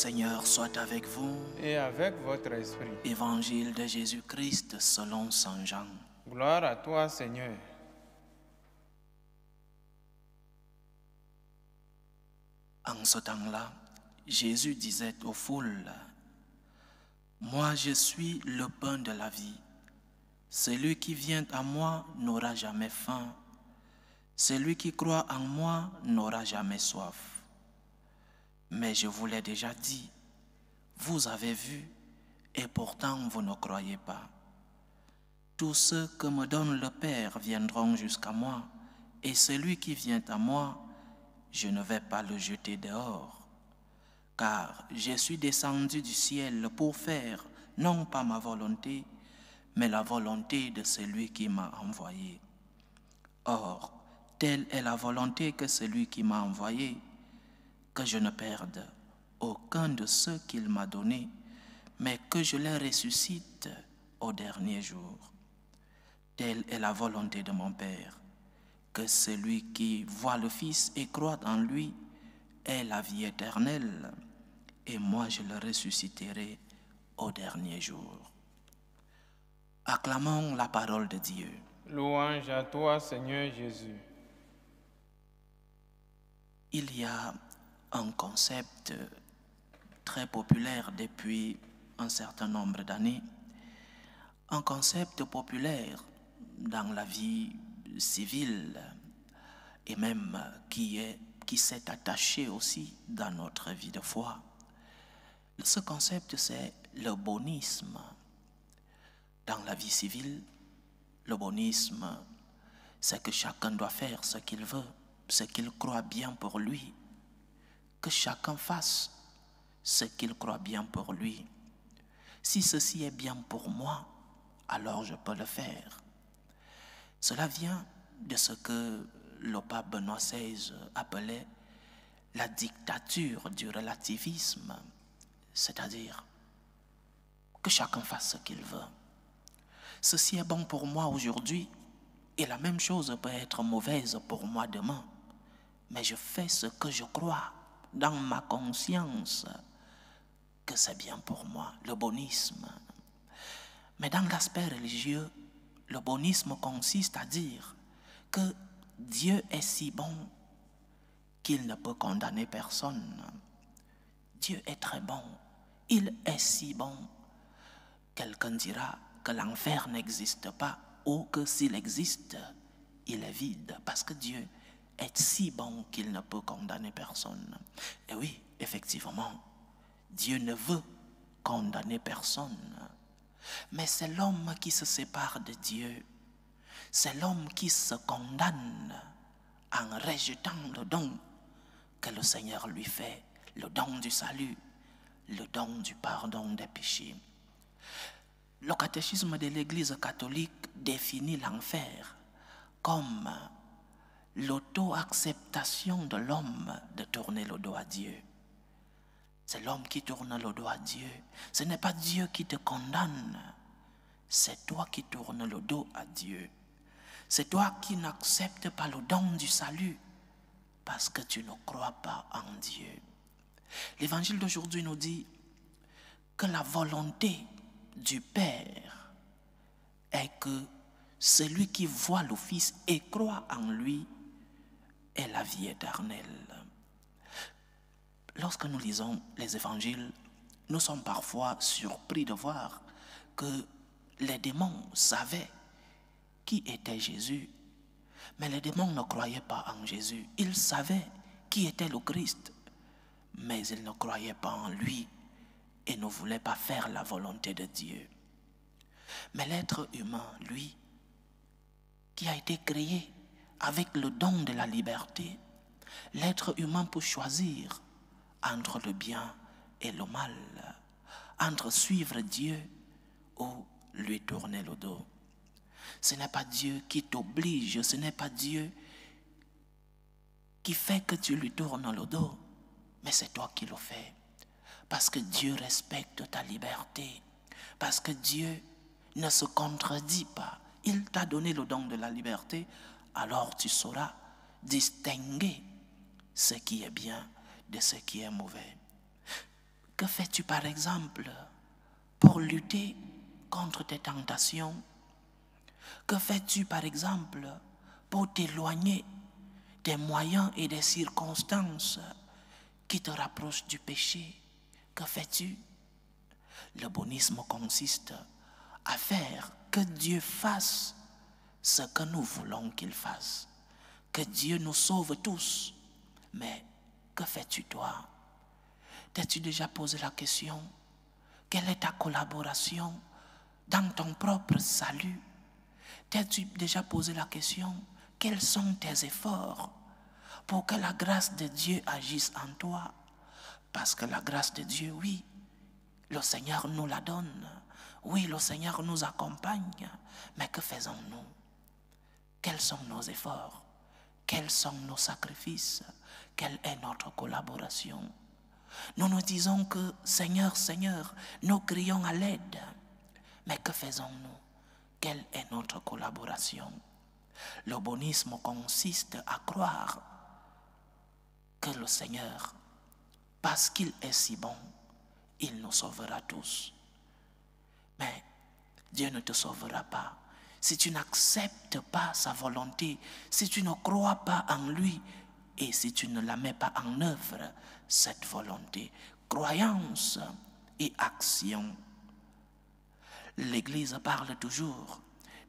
Seigneur soit avec vous. Et avec votre esprit. Évangile de Jésus-Christ selon Saint Jean. Gloire à toi, Seigneur. En ce temps-là, Jésus disait aux foules, « Moi je suis le pain de la vie. Celui qui vient à moi n'aura jamais faim. Celui qui croit en moi n'aura jamais soif. Mais je vous l'ai déjà dit, vous avez vu, et pourtant vous ne croyez pas. Tous ceux que me donne le Père viendront jusqu'à moi, et celui qui vient à moi, je ne vais pas le jeter dehors. Car je suis descendu du ciel pour faire, non pas ma volonté, mais la volonté de celui qui m'a envoyé. Or, telle est la volonté que celui qui m'a envoyé, que je ne perde aucun de ceux qu'il m'a donnés, mais que je les ressuscite au dernier jour. Telle est la volonté de mon Père, que celui qui voit le Fils et croit en lui ait la vie éternelle, et moi je le ressusciterai au dernier jour. Acclamons la parole de Dieu. Louange à toi, Seigneur Jésus. Il y a un concept très populaire depuis un certain nombre d'années, un concept populaire dans la vie civile et même qui s'est attaché aussi dans notre vie de foi. Ce concept, c'est le bonisme. Dans la vie civile, le bonisme, c'est que chacun doit faire ce qu'il veut, ce qu'il croit bien pour lui. Que chacun fasse ce qu'il croit bien pour lui. Si ceci est bien pour moi, alors je peux le faire. Cela vient de ce que le pape Benoît XVI appelait la dictature du relativisme, c'est-à-dire que chacun fasse ce qu'il veut. Ceci est bon pour moi aujourd'hui et la même chose peut être mauvaise pour moi demain. Mais je fais ce que je crois dans ma conscience que c'est bien pour moi, le bonisme. Mais dans l'aspect religieux, le bonisme consiste à dire que Dieu est si bon qu'il ne peut condamner personne. Dieu est très bon, il est si bon. Quelqu'un dira que l'enfer n'existe pas ou que s'il existe, il est vide parce que Dieu est si bon qu'il ne peut condamner personne. Et oui, effectivement, Dieu ne veut condamner personne. Mais c'est l'homme qui se sépare de Dieu. C'est l'homme qui se condamne en rejetant le don que le Seigneur lui fait, le don du salut, le don du pardon des péchés. Le catéchisme de l'Église catholique définit l'enfer comme l'auto-acceptation de l'homme de tourner le dos à Dieu. C'est l'homme qui tourne le dos à Dieu. Ce n'est pas Dieu qui te condamne. C'est toi qui tournes le dos à Dieu. C'est toi qui n'acceptes pas le don du salut parce que tu ne crois pas en Dieu. L'évangile d'aujourd'hui nous dit que la volonté du Père est que celui qui voit le Fils et croit en lui ait la vie éternelle. Lorsque nous lisons les évangiles, nous sommes parfois surpris de voir que les démons savaient qui était Jésus, mais les démons ne croyaient pas en Jésus. Ils savaient qui était le Christ, mais ils ne croyaient pas en lui et ne voulaient pas faire la volonté de Dieu. Mais l'être humain, lui, qui a été créé avec le don de la liberté, l'être humain peut choisir entre le bien et le mal, entre suivre Dieu ou lui tourner le dos. Ce n'est pas Dieu qui t'oblige, ce n'est pas Dieu qui fait que tu lui tournes le dos, mais c'est toi qui le fais. Parce que Dieu respecte ta liberté, parce que Dieu ne se contredit pas. Il t'a donné le don de la liberté, alors tu sauras distinguer ce qui est bien de ce qui est mauvais. Que fais-tu par exemple pour lutter contre tes tentations? Que fais-tu par exemple pour t'éloigner des moyens et des circonstances qui te rapprochent du péché? Que fais-tu? Le bonisme consiste à faire que Dieu fasse ce que nous voulons qu'il fasse. Que Dieu nous sauve tous. Mais que fais-tu toi? T'as-tu déjà posé la question? Quelle est ta collaboration dans ton propre salut? T'as-tu déjà posé la question? Quels sont tes efforts pour que la grâce de Dieu agisse en toi? Parce que la grâce de Dieu, oui, le Seigneur nous la donne. Oui, le Seigneur nous accompagne. Mais que faisons-nous? Quels sont nos efforts? Quels sont nos sacrifices? Quelle est notre collaboration? Nous nous disons que Seigneur, Seigneur, nous crions à l'aide. Mais que faisons-nous? Quelle est notre collaboration? Le bonisme consiste à croire que le Seigneur, parce qu'il est si bon, il nous sauvera tous. Mais Dieu ne te sauvera pas si tu n'acceptes pas sa volonté, si tu ne crois pas en lui et si tu ne la mets pas en œuvre, cette volonté. Croyance et action. L'Église parle toujours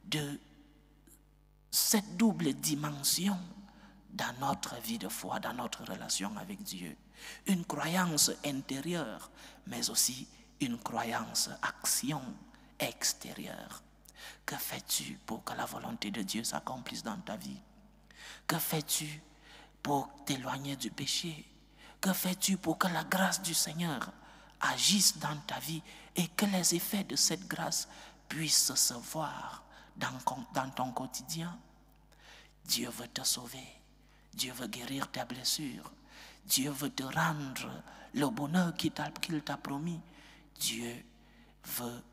de cette double dimension dans notre vie de foi, dans notre relation avec Dieu. Une croyance intérieure, mais aussi une croyance action extérieure. Que fais-tu pour que la volonté de Dieu s'accomplisse dans ta vie? Que fais-tu pour t'éloigner du péché? Que fais-tu pour que la grâce du Seigneur agisse dans ta vie et que les effets de cette grâce puissent se voir dans ton quotidien? Dieu veut te sauver. Dieu veut guérir tes blessures. Dieu veut te rendre le bonheur qu'il t'a promis. Dieu veut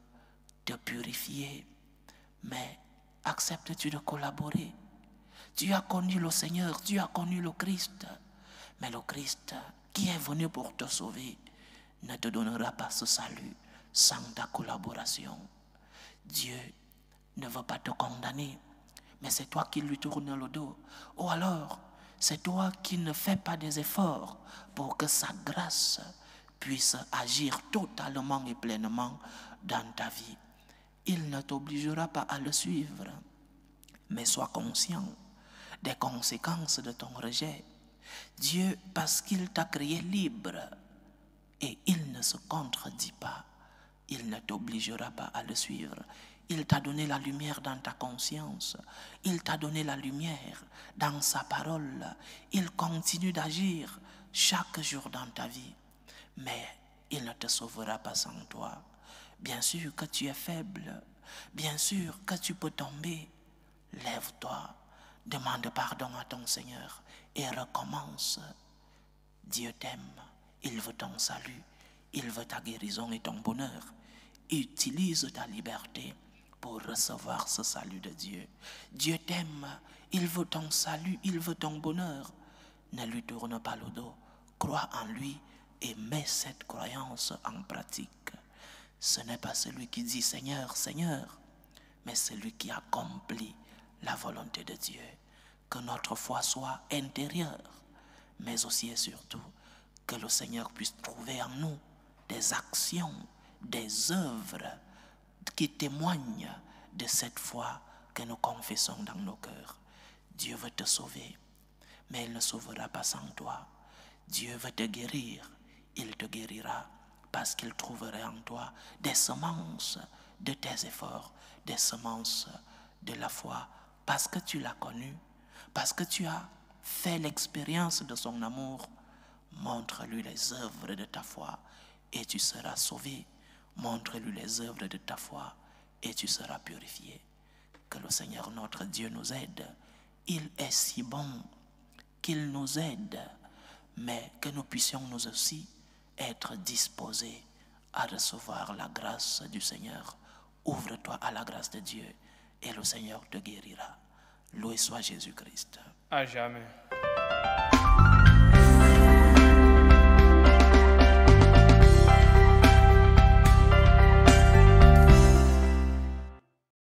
te purifier. Mais acceptes-tu de collaborer? Tu as connu le Seigneur, tu as connu le Christ. Mais le Christ qui est venu pour te sauver ne te donnera pas ce salut sans ta collaboration. Dieu ne veut pas te condamner, mais c'est toi qui lui tournes le dos. Ou alors, c'est toi qui ne fais pas des efforts pour que sa grâce puisse agir totalement et pleinement dans ta vie. Il ne t'obligera pas à le suivre, mais sois conscient des conséquences de ton rejet. Dieu, parce qu'il t'a créé libre, et il ne se contredit pas, il ne t'obligera pas à le suivre. Il t'a donné la lumière dans ta conscience. Il t'a donné la lumière dans sa parole. Il continue d'agir chaque jour dans ta vie. Mais il ne te sauvera pas sans toi. Bien sûr que tu es faible. Bien sûr que tu peux tomber. Lève-toi. Demande pardon à ton Seigneur et recommence. Dieu t'aime. Il veut ton salut. Il veut ta guérison et ton bonheur. Utilise ta liberté pour recevoir ce salut de Dieu. Dieu t'aime, il veut ton salut, il veut ton bonheur. Ne lui tourne pas le dos, crois en lui et mets cette croyance en pratique. Ce n'est pas celui qui dit Seigneur, Seigneur, mais celui qui accomplit la volonté de Dieu. Que notre foi soit intérieure, mais aussi et surtout que le Seigneur puisse trouver en nous des actions, des œuvres qui témoignent de cette foi que nous confessons dans nos cœurs. Dieu veut te sauver, mais il ne sauvera pas sans toi. Dieu veut te guérir, il te guérira parce qu'il trouverait en toi des semences de tes efforts, des semences de la foi, parce que tu l'as connu, parce que tu as fait l'expérience de son amour. Montre-lui les œuvres de ta foi et tu seras sauvé. Montre-lui les œuvres de ta foi et tu seras purifié. Que le Seigneur notre Dieu nous aide. Il est si bon qu'il nous aide, mais que nous puissions nous aussi être disposés à recevoir la grâce du Seigneur. Ouvre-toi à la grâce de Dieu et le Seigneur te guérira. Loué soit Jésus-Christ. À jamais.